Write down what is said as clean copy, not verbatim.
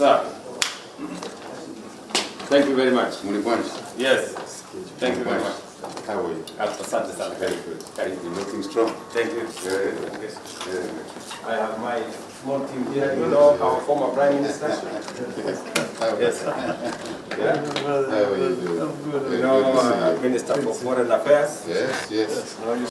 Sir, thank you very much. Yes, thank you very much. How are you? Asante sana. Very good. You're looking strong. Thank you. Very good. I have my small team here. You know our former Prime Minister. Yes. Yeah. How are you doing? You know Minister for Foreign Affairs. Yes. You know, you